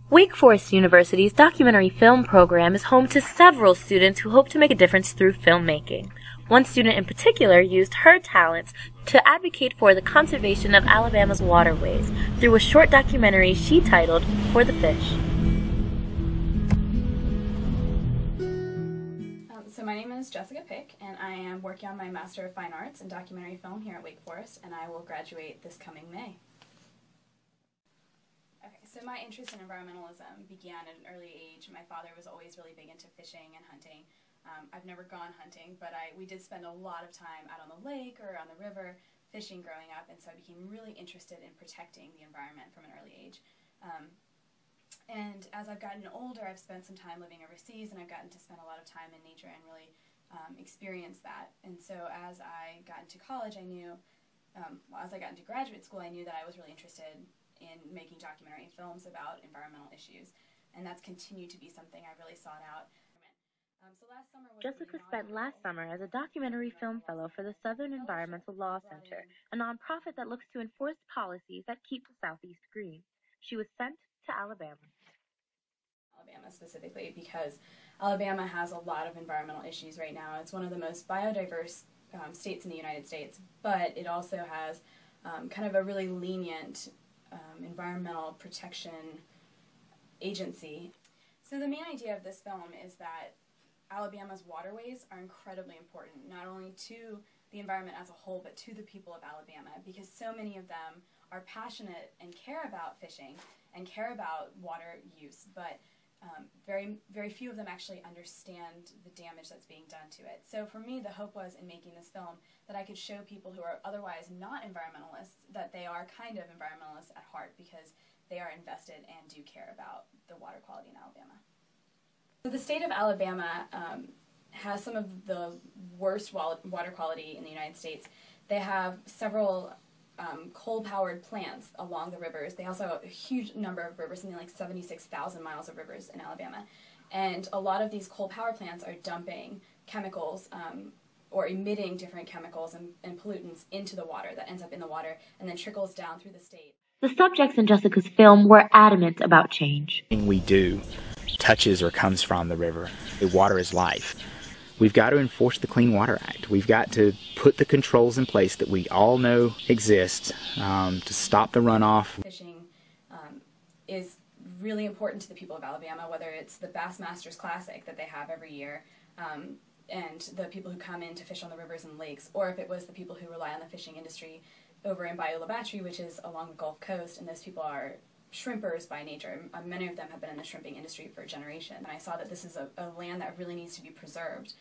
Wake Forest University's documentary film program is home to several students who hope to make a difference through filmmaking. One student in particular used her talents to advocate for the conservation of Alabama's waterways through a short documentary she titled For the Fish. So my name is Jessica Pic, and I am working on my Master of Fine Arts in Documentary Film here at Wake Forest, and I will graduate this coming May. Okay, so my interest in environmentalism began at an early age. My father was always really big into fishing and hunting. I've never gone hunting, but we did spend a lot of time out on the lake or on the river fishing growing up, and so I became really interested in protecting the environment from an early age. And as I've gotten older, I've spent some time living overseas, and I've gotten to spend a lot of time in nature and really experience that. And so as I got into college, I knew, as I got into graduate school, I knew that I was really interested in making documentary films about environmental issues. And that's continued to be something I really sought out. So last summer was Jessica spent last summer as a documentary film fellow for the Southern Environmental Law Center, a nonprofit that looks to enforce policies that keep the Southeast green. She was sent to Alabama specifically because Alabama has a lot of environmental issues right now. It's one of the most biodiverse states in the United States, but it also has kind of a really lenient environmental protection agency. So the main idea of this film is that Alabama's waterways are incredibly important, not only to the environment as a whole, but to the people of Alabama, because so many of them are passionate and care about fishing and care about water use, but very few of them actually understand the damage that's being done to it. So for me, the hope was in making this film that I could show people who are otherwise not environmentalists that they are kind of environmentalists at heart, because they are invested and do care about the water quality in Alabama. So the state of Alabama has some of the worst water quality in the United States. They have several coal-powered plants along the rivers. They also have a huge number of rivers, something like 76,000 miles of rivers in Alabama. And a lot of these coal power plants are dumping chemicals or emitting different chemicals and pollutants into the water that ends up in the water and then trickles down through the state. The subjects in Jessica's film were adamant about change. Everything we do touches or comes from the river. Water is life. We've got to enforce the Clean Water Act. We've got to put the controls in place that we all know exist to stop the runoff. Fishing is really important to the people of Alabama, whether it's the Bassmasters Classic that they have every year and the people who come in to fish on the rivers and lakes, or if it was the people who rely on the fishing industry over in Bayou La Battery, which is along the Gulf Coast, and those people are shrimpers by nature. Many of them have been in the shrimping industry for a generation. And I saw that this is a land that really needs to be preserved.